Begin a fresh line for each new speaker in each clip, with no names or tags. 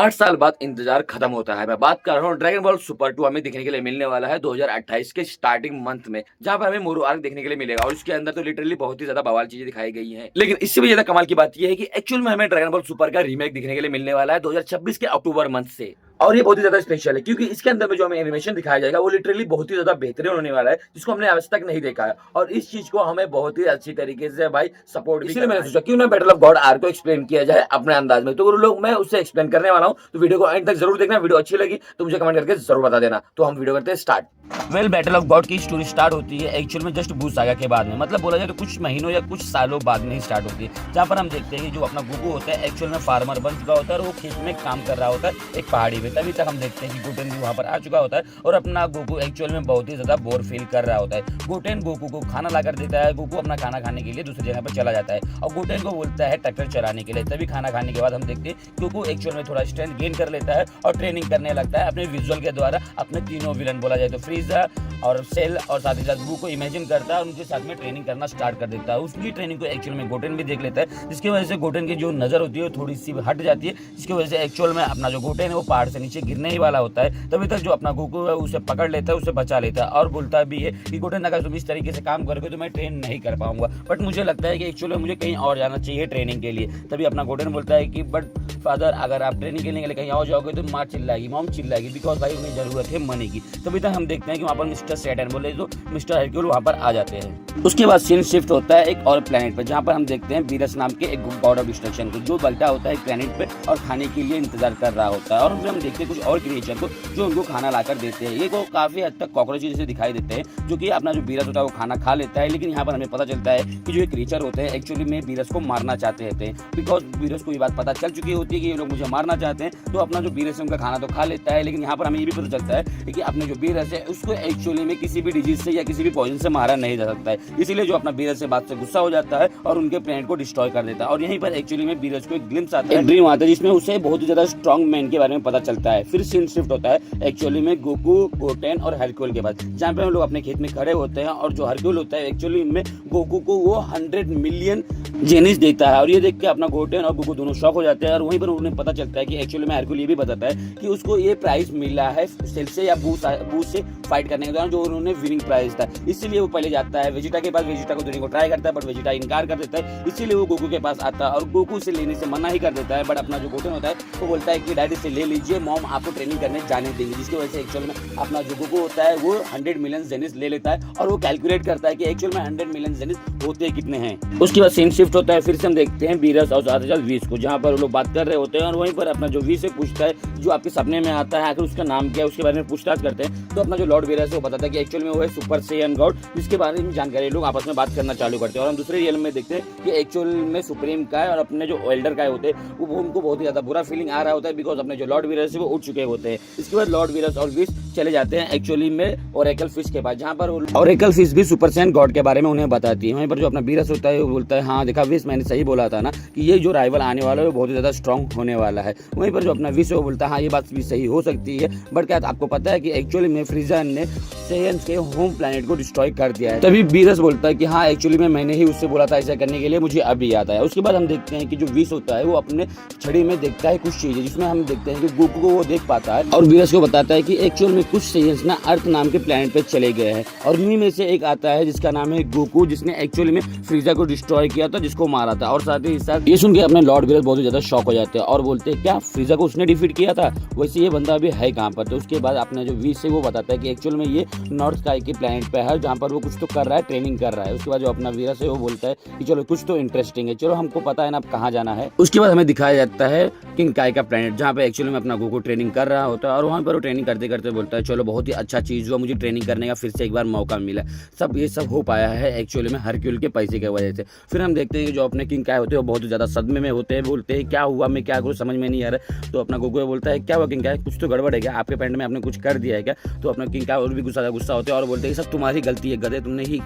8 साल बाद इंतजार खत्म होता है। मैं बात कर रहा हूँ ड्रैगन बॉल सुपर 2 हमें देखने के लिए मिलने वाला है 2028 के स्टार्टिंग मंथ में, जहाँ पर हमें मोरू आर्क देखने के लिए मिलेगा और उसके अंदर तो लिटरली बहुत ही ज्यादा बवाल चीजें दिखाई गई हैं। लेकिन इससे भी ज्यादा कमाल की बात यह है कि एक्चुअल में हमें ड्रैगन बॉल सुपर का रीमेक देखने के लिए मिलने वाला है 2026 के अक्टूबर मंथ से। और ये बहुत ही ज्यादा स्पेशल है क्योंकि इसके अंदर में जो हमें एनिमेशन दिखाया जाएगा वो लिटरली बहुत ही ज्यादा बेहतरीन होने वाला है, जिसको हमने आज तक नहीं देखा है। और इस चीज को हमें बहुत ही अच्छी तरीके से भाई सपोर्ट भी, इसलिए मैंने सोचा क्यों ना बैटल ऑफ गॉड आर को एक्सप्लेन किया जाए अपने अंदाज में। तो लोग मैं उससे एक्सप्लेन करने वाला हूँ, तो वीडियो को एंड तक जरूर देखना। वीडियो अच्छी लगी तो मुझे कमेंट करके जरूर बता देना। तो हम वीडियो करते हैं स्टार्ट। बैटल ऑफ गॉड की स्टोरी स्टार्ट होती है एक्चुअल में जस्ट बू सागा के बाद में, मतलब बोला जाए तो कुछ महीनों या कुछ सालों बाद में ही स्टार्ट होती है, जहाँ पर हम देखते हैं कि जो अपना गोकू होता है एक्चुअल में फार्मर बन चुका होता है और वो खेत में काम कर रहा होता है एक पहाड़ी पे। तभी तक हम देखते हैं कि गोटेन भी वहाँ पर आ चुका होता है और अपना गोकू एक्चुअल में बहुत ही ज्यादा बोर फील कर रहा होता है। गोटेन गोकू को खाना ला कर देता है, गोकू अपना खाना खाने के लिए दूसरी जगह पर चला जाता है और गोटेन को बोलता है ट्रैक्टर चलाने के लिए। तभी खाना खाने के बाद हम देखते हैं गोकू एक्चुअल में थोड़ा स्ट्रेंथ गेन कर लेता है और ट्रेनिंग करने लगता है अपने विजुअल के द्वारा। अपने तीनों विलन बोला जाए तो फ्रीजा और सेल और साथ ही साथ बू को इमेजिन करता है और उनके साथ में ट्रेनिंग करना स्टार्ट कर देता है। उसकी ट्रेनिंग को एक्चुअल में गोटेन भी देख लेता है, जिसकी वजह से गोटेन की जो नजर होती है वो थोड़ी सी हट जाती है, जिसकी वजह से एक्चुअल में अपना जो गोटेन है वो पहाड़ से नीचे गिरने ही वाला होता है। तभी तक जो अपना गोकू है उसे पकड़ लेता है, उसे बचा लेता है और बोलता भी है कि गोटेन अगर तुम इस तरीके से काम करोगे तो मैं ट्रेन नहीं कर पाऊंगा, बट मुझे लगता है कि एक्चुअली मुझे कहीं और जाना चाहिए ट्रेनिंग के लिए। तभी अपना गोटेन बोलता है कि बट फादर अगर आप ट्रेनिंग के लिए कहीं और जाओगे तो माँ चिल्लाएगी, मॉम चिल्लाएगी, बिकॉज भाई उन्हें जरूरत है मनी की। तभी तक हम देखते हैं कि वहाँ पर मिस्टर सैटर्न बोले तो मिस्टर हरक्यूल वहाँ पर आ जाते हैं। उसके बाद सीन शिफ्ट होता है एक और प्लेनेट पर, जहाँ पर हम देखते हैं वीरस नाम के एक गॉड ऑफ डिस्ट्रक्शन को, जो बल्टा होता है प्लेनेट पे और खाने के लिए इंतजार कर रहा होता है। और फिर हम देखते हैं कुछ और क्रिएचर को जो उनको खाना लाकर देते हैं। ये को काफी हद तक कॉकरोच जैसे दिखाई देते हैं, जो कि अपना जो वीरस होता है वो खाना खा लेता है। लेकिन यहाँ पर हमें पता चलता है कि जो ये क्रिएचर होते हैं एक्चुअली में वीरस को मारना चाहते हैं, बिकॉज वीरस को ये बात पता चल चुकी होती है कि ये लोग मुझे मारना चाहते हैं। तो अपना जो वीरस है उनका खाना तो खा लेता है, लेकिन यहाँ पर हमें ये भी पता चलता है कि अपने जो वीरस है उसको एक्चुअली में किसी भी डिजीज से या किसी भी पॉइजन से मारा नहीं जा सकता है। इसीलिए जो अपना वीरस से बात से गुस्सा हो जाता है और उनके प्लेनेट को डिस्ट्रॉय कर देता है। और यहीं पर एक्चुअली में वीरस को एक ग्लिम्स आता है, ड्रीम आता है, जिसमें उसे बहुत ही ज्यादा स्ट्रॉन्ग मैन के बारे में पता चलता है। फिर सीन शिफ्ट होता है एक्चुअली में गोकू, गोटेन और हरक्यूल के बाद, जहाँ पे हम लोग अपने खेत में खड़े होते हैं और जो हरक्यूल होता है एक्चुअली में गोकू को वो 100 मिलियन जेनिस देता है। और ये देख के अपना गोटेन और गोकू दोनों शॉक हो जाते हैं और वहीं पर उन्हें पता चलता है कि एक्चुअली में हरक्यूल ये भी बताता है कि उसको ये प्राइज मिला है सेल से या बू से फाइट करने के दौरान, जो उन्होंने विनिंग प्राइज था। इसीलिए वो पहले जाता है वेजिटा के पास, वेजिटा को देने को ट्राई करता है बट वेजिटा इनकार कर देता है। इसीलिए वो गोकू के पास आता है और गोकू से लेने से मना ही कर देता है। बट अपना जो गोटेन होता है वो बोलता है कि डैडी से ले लीजिए, मॉम आपको ट्रेनिंग करने जाने देंगे, जिसकी वजह से एक्चुअल में अपना जो गोकू होता है वो 100 मिलियन जेनिस ले लेता है और वो कैलकुलेट करता है कि एक्चुअल में 100 मिलियन जेनिस होते कितने हैं। उसके बाद सीन शिफ्ट होता है, फिर से हम देखते हैं वीरस और साथ ही साथ वीस को, जहाँ पर वो लोग बात कर रहे होते हैं और वहीं पर अपना जो वीस से पूछता है जो आपके सपने में आता है आखिर उसका नाम क्या है, उसके बारे में पूछताछ करते हैं। तो अपना जो लॉर्ड वीरस है वो बताता है कि एक्चुअल में वो है सुपर सेयन गॉड, जिसके बारे में जानकारी लोग आपस में बात करना चालू करते हैं। और हम दूसरे रियल में देखते हैं कि एक्चुअल में सुप्रीम का है और अपने जो एल्डर का होते हैं वो उनको बहुत ही ज्यादा बुरा फीलिंग आ रहा होता है, बिकॉज अपने जो लॉर्ड वीरस है वो उठ चुके होते हैं। इसके बाद लॉर्ड वीरस और विश चले जाते हैं एक्चुअली में ओरेकल फिश के पास, जहाँ पर ओरेकल फिश भी सुपर सेयन गॉड के बारे में उन्हें बताती है। वहीं पर जो अपना वीरस होता है वो बोलता है हाँ देखा विश, मैंने सही बोला था ना कि ये जो राइवल आने वाला है वो बहुत ही ज्यादा स्ट्रॉन्ग होने वाला है। वहीं पर जो अपना विश है वो बोलता है हाँ ये बात भी सही हो सकती है, बट क्या आपको पता है कि एक्चुअली में फ्रीजा ने सेयन्स के होम प्लैनेट को डिस्ट्रॉय कर दिया है। तभी वीरस बोलता है कि हाँ एक्चुअली में मैंने ही उससे बोला था ऐसा करने के लिए, मुझे अभी याद आया। उसके बाद हम देखते हैं कि जो विश होता है वो अपने छड़ी में देखता है कुछ चीजें, जिसमें हम देखते हैं कि गोकू को वो देख पाता है और वीरस को बताता है कि एक्चुअल में कुछ सेयन्स ना अर्थ नाम के प्लैनेट पे चले गए हैं और उन्हीं में से एक आता है जिसका नाम है गोकू, जिसने एक्चुअली में फ्रीजा को डिस्ट्रॉय किया था, जिसको मारा था। और साथ ही साथ ये सुन के अपने लॉर्ड वीरस बहुत ही ज्यादा शॉक हो जाते हैं और बोलते हैं क्या फ्रीजा को उसने डिफीट किया था, वैसे ये बंदा अभी है कहाँ पर। तो उसके बाद अपना जो विश है वो बताता है कि एक्चुअल में ये नॉर्थ स्काई के प्लैनेट पे है, जहाँ पर वो कुछ तो कर रहा है, ट्रेनिंग कर रहा है। उसके बाद जो अपना वीरस है वो बोलता है कि चलो कुछ तो इंटरेस्टिंग है, चलो हमको पता है ना अब कहाँ जाना है। उसके बाद हमें दिखाया जाता है किंग काय का प्लैनेट, जहाँ पे एक्चुअली में अपना गोकू ट्रेनिंग कर रहा होता है और वहाँ पर वो ट्रेनिंग करते करते बोलता है चलो बहुत ही अच्छा चीज हुआ, मुझे ट्रेनिंग करने का फिर से एक बार मौका मिला। सब ये सब हो पाया है एक्चुअली में हरक्यूल के पैसे की वजह से। फिर हम देखते हैं कि जो अपने किंग काय होते हैं वो बहुत ज्यादा सदमे में होते हैं, बोलते हैं क्या हुआ, मैं क्या करूँ समझ में नहीं आ रहा। तो अपना गोकू बोलता है क्या हुआ किंग काय, कुछ तो गड़बड़ है क्या, आपके पैंट में आपने कुछ कर दिया है क्या। तो अपना किंग किंग काय और भी गुस्सा होते हैं और बोलते हैं कि सब तुम्हारी गलती है गधे,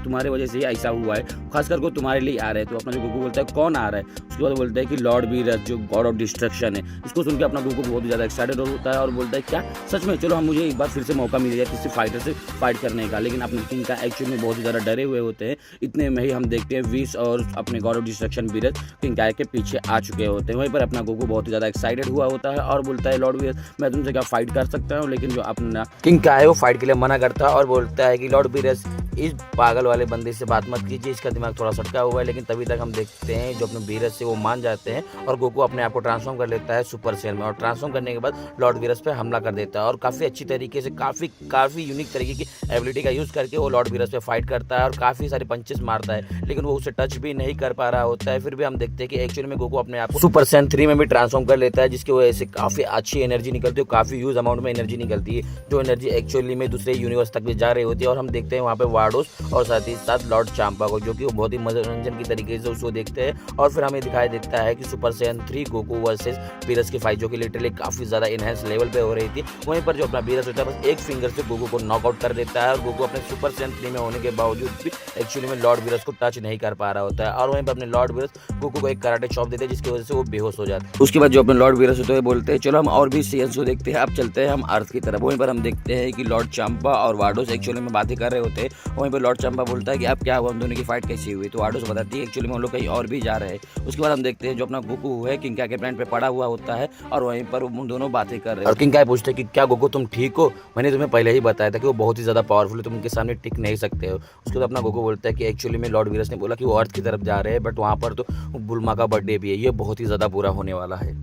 तुम्हारे वजह से ही ऐसा हुआ है, खास करके तुम्हारे लिए आ रहे हैं। तो अपना जो गोकू बोलता है कौन आ रहा है, उसके बाद बोलता है कि लॉर्ड वीरस जो गॉड ऑफ डिस्ट्रक्शन है। इसको सुन के अपना गोकू बहुत ही ज़्यादा एक्साइटेड होता है और बोलता है क्या सच में, चलो हम मुझे एक बार फिर से मौका मिल जाए किसी फाइटर से फाइट करने का। लेकिन अपने किंग काय एक्चुअली में बहुत ही ज़्यादा डरे हुए होते हैं। इतने में ही हम देखते हैं विश और अपने God of destruction Beerus king काय के पीछे आ चुके होते हैं। वहीं पर अपना गोकू बहुत ही ज़्यादा एक्साइटेड हुआ होता है और बोलता है लॉर्ड वीरस मैं तुमसे क्या फाइट कर सकता हूँ। लेकिन जो अपना किंग काय है वो फाइट के लिए मना करता है और बोलता है कि लॉर्ड वीरस इस पागल वाले बंदे से बात मत कीजिए, इसका दिमाग थोड़ा सटका हुआ है। लेकिन तभी तक हम देखते हैं जो अपने वीरस से वो मान जाते हैं और गोकू अपने आप को ट्रांसफॉर्म कर लेता है सुपर सेल में और ट्रांसफॉर्म करने के बाद लॉर्ड वीरस पे हमला कर देता है और काफ़ी अच्छी तरीके से काफ़ी यूनिक तरीके की एबिलिटी का यूज़ करके वो लॉर्ड वीरस पे फाइट करता है और काफ़ी सारे पंचेस मारता है। लेकिन वो उसे टच भी नहीं कर पा रहा होता है। फिर भी हम देखते हैं कि एक्चुअली में गोकू अपने आप को सुपर सैयन 3 में भी ट्रांसफॉर्म कर लेता है, जिसकी वजह से काफ़ी अच्छी एनर्जी निकलती है, काफ़ी ह्यूज अमाउंट में एनर्जी निकलती है, जो एनर्जी एक्चुअली में दूसरे यूनिवर्स तक भी जा रही होती है। और हम देखते हैं वहाँ पे वार्डोस और साथ ही साथ लॉर्ड चांपा को, जो कि वो बहुत ही मनोरंजन की तरीके से उसको देखते हैं। और फिर हमें दिखाई देता है कि super Saiyan 3 Goku versus Beerus की फाइट जो कि लिटरली काफ़ी ज़्यादा इनहेंस लेवल पे हो रही थी। वहीं पर जो अपना वीरस होता है बस एक फिंगर से गोकू को नॉकआउट कर देता है और गोकू अपने सुपर सैयन 3 में होने के बावजूद भी एक्चुअली में लॉर्ड वीरस को टच नहीं कर पा रहा होता है। और वहीं पर अपने लॉर्ड वीरस गोकू को एक कराटे चॉप देते हैं, जिसकी वजह से वो बेहोश हो जाता है। उसके बाद जो अपने लॉर्ड वीरस होते हैं बोलते हैं चलो हम और भी सैयन्स को देखते हैं, अब चलते हैं हम अर्थ की तरफ। वहीं पर हम देखते हैं कि लॉर्ड चांपा और वार्डोस एक्चुअली में बातें कर रहे होते हैं। वहीं पर लॉर्ड चांपा बोलता है कि अब क्या हुआ, हम दोनों की फाइट कैसी हुई। तो वार्डोस बताती है एक्चुअली में हम लोग कहीं और भी जा रहे हैं। उसके बाद हम देखते हैं जो अपना गोकू है किंग काय के प्लेनेट पे पड़ा हुआ होता है और वहीं पर उन दोनों बातें कर रहे हैं। और किंग काय पूछते हैं कि क्या गोकू तुम ठीक हो, मैंने तुम्हें पहले ही बताया था कि वो बहुत ही ज़्यादा पावरफुल है, तुम उनके सामने टिक नहीं सकते हो। उसके बाद अपना गोकू बोलता है कि एक्चुअली में लॉर्ड वीरस ने बोला कि वो अर्थ की तरफ जा रहे हैं, बट वहाँ पर तो बुल्मा का बर्थडे भी है, ये बहुत ही ज़्यादा बुरा होने वाला है।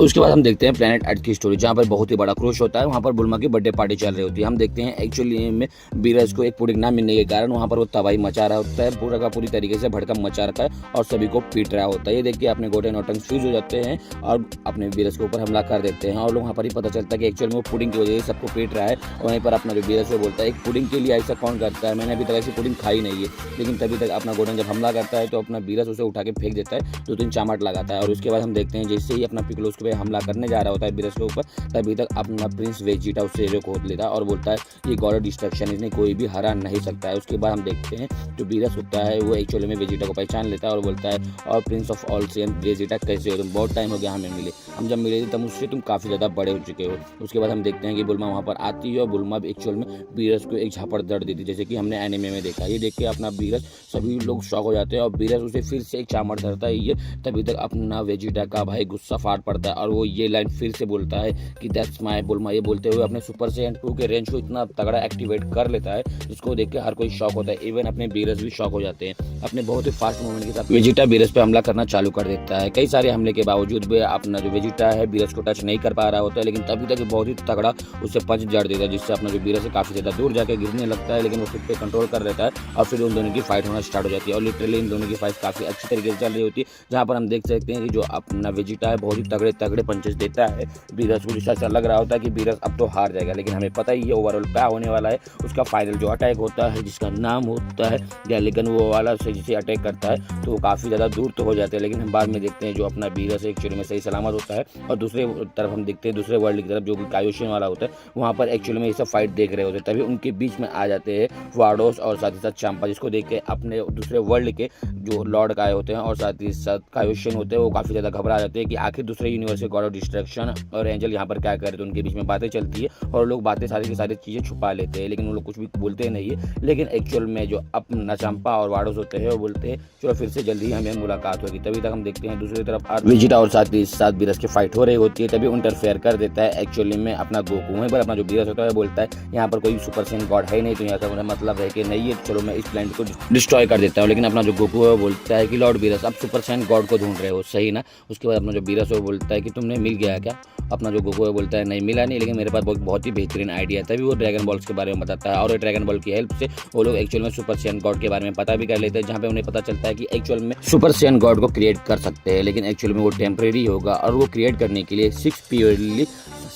उसके बाद हम देखते हैं प्लेनेट अर्थ की स्टोरी, जहाँ पर बहुत ही बड़ा क्रूश होता है। वहाँ पर बुल्मा की बर्थडे पार्टी चल रही होती है। हम देखते हैं एक्चुअली में वीरस को एक पुडिंग ना मिलने के कारण वहाँ पर वो तबाही मचा रहा होता है, पूरा का पूरी तरीके से भड़कम मचा रखा है और सभी को पीट रहा होता है। ये देख के अपने गोटे नौटंक फ्यूज हो जाते हैं और अपने वीरस के ऊपर हमला कर देते हैं। और लोग वहाँ पर ही पता चलता है कि एक्चुअली में वो पुडिंग की वजह से सबको पीट रहा है। वहीं पर अपना जो वीरस वो बोलता है एक पुडिंग के लिए ऐसा कौन करता है, मैंने अभी तक ऐसी पुडिंग खाई नहीं है। लेकिन तभी तक अपना गोटन जब हमला करता है तो अपना वीरस उसे उठा के फेंक देता है, 2-3 चामाट लगाता है। और उसके बाद हम देखते हैं जैसे ही अपना पिकलो उसके हमला करने जा रहा होता है वीरस के ऊपर, तभी तक अपना प्रिंस वेजिटा उससे जो खोद लेता है और बोलता है ये गॉड ऑफ डिस्ट्रक्शन, इसने कोई भी हरा नहीं सकता है। उसके बाद हम देखते हैं जो वीरस होता है वो एक्चुअली में वेजिटा को पहचान लेता है और बोलता है और Prince of all Saiyan Vegeta कैसे हो तुम, बहुत टाइम हो गया हमें मिले, हम जब मिले थे तब उससे तुम काफ़ी ज़्यादा बड़े हो चुके हो। उसके बाद हम देखते हैं कि बुल्मा वहाँ पर आती है और बुल्मा एक्चुअल में वीरस को एक झापड़ दर्द देती है, जैसे कि हमने एनिमे में देखा। ये देख के अपना वीरस सभी लोग शॉक हो जाते हैं और वीरस उसे फिर से एक चामड़ धरता है। ये तभी तक अपना वेजिटा का भाई गुस्सा फाट पड़ता है और वो ये लाइन फिर से बोलता है कि दैट्स माय बुल्मा। ये बोलते हुए अपने सुपर सैयन 2 के रेंज को इतना तगड़ा एक्टिवेट कर लेता है जिसको देख के हर कोई शॉक होता है, इवन अपने वीरस भी शॉक हो जाते हैं। अपने बहुत ही फास्ट मूवमेंट के साथ वेजिटा वीरस पे हमला करना चालू कर देता है। कई सारे हमले के बावजूद भी अपना जो वेजिटा है वीरस को टच नहीं कर पा रहा होता है, लेकिन तभी तक बहुत ही तगड़ा उससे पंच जड़ देता है, जिससे अपना जो वीरस है काफ़ी ज़्यादा दूर जाकर गिरने लगता है। लेकिन वो खुद पे कंट्रोल कर लेता है और फिर उन दोनों की फाइट होना स्टार्ट हो जाती है। और लिटरली इन दोनों की फाइट काफ़ी अच्छी तरीके से चल रही होती है, जहाँ पर हम देख सकते हैं कि जो अपना वेजिटा है बहुत ही तगड़े तगड़े पंचेस देता है वीरस को, जिससे ऐसा लग रहा होता है कि वीरस अब तो हार जाएगा। लेकिन हमें पता ही है ओवरऑल क्या होने वाला है। उसका फाइनल जो अटैक होता है जिसका नाम होता है गैलिगन, वो वाला से जिसे अटैक करता है तो वो काफ़ी ज़्यादा दूर तो हो जाते हैं। लेकिन हम बाद में देखते हैं जो अपना वीरस एक्चुअली में सही सलामत होता है। और दूसरे तरफ हम देखते हैं दूसरे वर्ल्ड की तरफ जो कि कायोशिन वाला होता है, वहाँ पर एक्चुअली में ये सब फाइट देख रहे होते हैं। तभी उनके बीच में आ जाते हैं वार्डोस और साथ ही साथ चांपा, जिसको देख के अपने दूसरे वर्ल्ड के जो लॉर्ड काय होते हैं और साथ ही साथ कायोशिन होते हैं वो काफ़ी ज़्यादा घबरा जाते हैं कि आखिर दूसरे यूनिवर्स के गॉड ऑफ डिस्ट्रक्शन और एंजल यहाँ पर क्या कर रहे थे। उनके बीच में बातें चलती है और लोग बातें सारी की सारी चीज़ें छुपा लेते हैं, लेकिन वो लोग कुछ भी बोलते नहीं है। लेकिन एक्चुअल में जो अपना चांपा और वार्डोस होते हैं वो बोलते हैं चलो फिर से जल्दी ही हमें मुलाकात होगी। तभी तक हम देखते हैं दूसरी तरफ वेजिटा और साथ ही साथ वीरस की फाइट हो रही होती है। तभी इंटरफेयर कर देता है एक्चुअली में अपना गोकू। वहीं पर अपना जो वीरस होता है बोलता है यहाँ पर कोई सुपर सैयन गॉड है नहीं, तो यहाँ का मतलब है कि नहीं है, चलो मैं इस प्लैनेट को डिस्ट्रॉय कर देता हूँ। लेकिन अपना जो गोकू है वो बोलता है कि लॉर्ड वीरस अब सुपर सैयन गॉड को ढूंढ रहे हो, सही ना। उसके बाद अपना जो वीरस है वो बोलता है कि तुमने मिल गया क्या। अपना जो गोकू है बोलता है नहीं मिला नहीं, लेकिन मेरे पास बहुत ही बेहतरीन आइडिया है। तभी वो ड्रैगन बॉल्स के बारे में बताता है और ड्रैगन बॉल की हेल्प से वो लोग एक्चुअल में सुपर सैयन गॉड के बारे में पता भी कर लेते हैं, जहाँ पे उन्हें पता चलता है कि एक्चुअल में सुपर सैयन गॉड को क्रिएट कर सकते हैं, लेकिन एक्चुअल में वो टेम्परेरी होगा और वो क्रिएट करने के लिए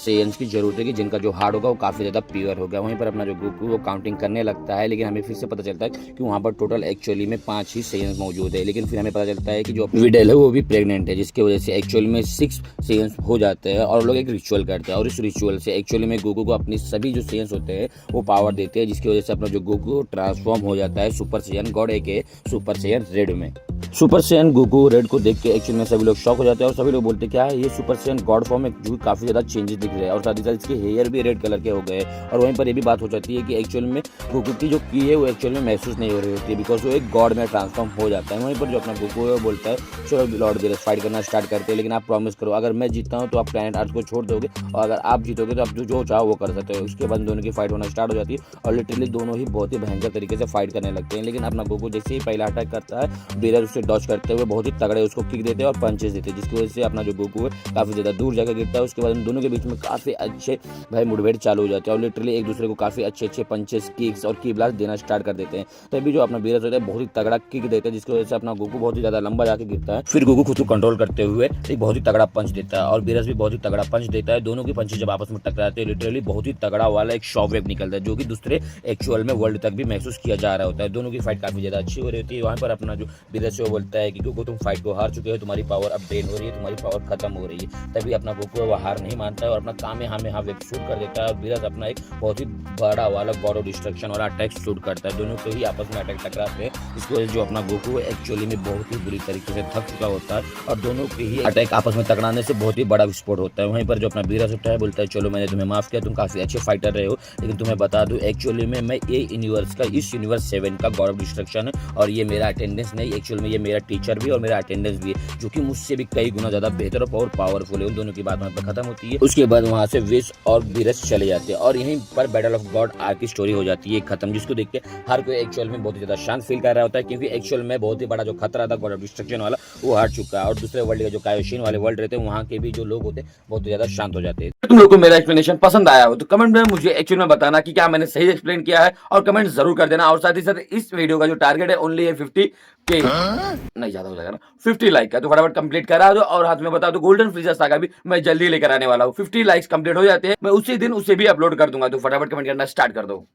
सेयंस की जरूरत है कि जिनका जो हार्ट होगा वो काफी ज्यादा प्योर होगा। वहीं पर अपना जो गोकू वो काउंटिंग करने लगता है, लेकिन हमें फिर से पता चलता है कि वहाँ पर टोटल एक्चुअली में 5 ही सेयंस मौजूद है। लेकिन फिर हमें पता चलता है कि जो विडेल है वो भी प्रेग्नेंट है, जिसकी वजह से एक्चुअली में 6 सेयंस हो जाते हैं और लोग एक रिचुअल करते हैं। और इस रिचुअल से एक्चुअली में गोकू को अपनी सभी जो सेयंस होते हैं वो पावर देते हैं, जिसकी वजह से अपना जो गोकू ट्रांसफॉर्म हो जाता है सुपर सैयन गॉड के सुपर सैयन रेड में। सुपर सैयन गोकू रेड को देख के एक्चुअली में सभी लोग शॉक हो जाते हैं और सभी लोग बोलते हैं क्या है ये सुपर सैयन गॉड फॉर्म में जो काफी ज्यादा चेंजेस दिख रहे हैं और साथ ही साथ इसके हेयर भी रेड कलर के हो गए। और वहीं पर ये भी बात हो जाती है कि एक्चुअल में गोकू की जो की है वो एक्चुअल में महसूस नहीं हो रही होती है, बिकॉज वो एक गॉड में ट्रांसफॉर्म हो जाता है। वहीं पर जो अपना गोकू है वो बोलता है चलो लॉर्ड बेरस फाइट करना स्टार्ट करते हैं, लेकिन आप प्रॉमिस करो अगर मैं जीतता हूँ तो आप प्लैनेट अर्थ को छोड़ दोगे और अगर आप जीतोगे तो आप जो चाहो वो कर सकते हो। उसके बाद दोनों की फाइट होना स्टार्ट हो जाती है और लिटरली दोनों ही बहुत ही भयंकर तरीके से फाइट करने लगते हैं। लेकिन अपना गोकू जैसे ही पहला अटैक करता है बेरस उससे डॉज करते हुए बहुत ही तगड़े उसको किक देते हैं और पंचेस देते हैं, जिसकी वजह से अपना जो गोकू है काफी ज्यादा दूर जाकर गिरता है। उसके बाद उन दोनों के बीच में काफी अच्छे भाई मुठभेड़ चालू हो जाते हैं और लिटरली एक दूसरे को काफी अच्छे पंचेस किक्स और की ब्लास्ट देना स्टार्ट कर देते हैं। तभी जो अपना बेरस होता है बहुत ही तगड़ा किक देते हैं, जिसकी वजह से अपना गोकू बहुत ही ज्यादा लंबा जाके गिरता है। फिर गोकू खुद को कंट्रोल करते हुए एक बहुत ही तगड़ा पंच देता है और बेरस भी बहुत ही तगड़ा पंच देता है। दोनों की पंचेस जब आपस में टकराते हैं लिटरली बहुत ही तगड़ा वाला एक शॉक वेव निकलता है, जो कि दूसरे एक्चुअल में वर्ल्ड तक भी महसूस किया जा रहा होता है। दोनों की फाइट काफी ज्यादा अच्छी हो रही होती है। वहां पर अपना जो बेरस है वो बोलता है कि गोकू तुम फाइट को हार चुके हो, तुम्हारी पावर अब ड्रेन हो रही है, तुम्हारी पावर खत्म हो रही है। तभी अपना गोकू है वो हार नहीं मानता है और अपना कामेहामेहा वेब शूट कर देता है और बेरस अपना एक बहुत ही बड़ा वाला गॉड ऑफ डिस्ट्रक्शन वाला अटैक शूट करता है। दोनों को ही आपस में अटैक टकराते हैं, इसकी वजह से जो अपना गोकू है एक्चुअली में बहुत ही बुरी तरीके से थक चुका होता है और दोनों के ही अटैक आपस में टकराने से बहुत ही बड़ा विस्फोट होता है। वहीं पर जो अपना बेरस उठता है बोलता है चलो मैंने तुम्हें माफ किया, तुम काफी अच्छे फाइटर रहे हो, लेकिन तुम्हें बता दूं एक्चुअली में मैं ये यूनिवर्स का इस यूनिवर्स 7 का गॉड ऑफ डिस्ट्रक्शन है और ये मेरा अटेंडेंस नहीं, एक्चुअल में ये मेरा टीचर भी और मेरा अटेंडेंस भी है, जो कि मुझसे भी कई गुना ज्यादा बेहतर और पावरफुल है। उन दोनों की बात वहाँ पर खत्म होती है। उसके बाद वहाँ से विश और बेरस चले जाते हैं और यहीं पर बैटल ऑफ गॉड आर्क की स्टोरी हो जाती है खत्म, जिसको देख के हर कोई एक्चुअल में बहुत ही ज्यादा शांत फील कर रहा होता है, क्योंकि एक्चुअल में बहुत ही बड़ा जो खतरा था गॉड ऑफ डिस्ट्रक्शन वाला वो हार चुका है और दूसरे वर्ल्ड के जो कायोशीन वाले वर्ल्ड रहते हैं वहाँ के भी जो लोग होते हैं बहुत ज्यादा शांत हो जाते हैं। तुम लोग को मेरा एक्सप्लेनेशन पसंद आया हो तो कमेंट में मुझे एक्चुअल में बताना कि क्या मैंने सही एक्सप्लेन किया है और कमेंट जरूर कर देना। और साथ ही साथ इस वीडियो का जो टारगेट है ओनली है 50 के नहीं ज्यादा हो जाएगा ना 50 लाइक का, तो फटाफट कंप्लीट करा दो। और हाथ में बता दो गोल्डन फ्रीजर सागा भी मैं जल्दी लेकर आने वाला हूँ। 50 लाइक्स कंप्लीट हो जाते हैं मैं उसी दिन उसे भी अपलोड कर दूंगा, तो फटाफट कमेंट करना स्टार्ट कर दो।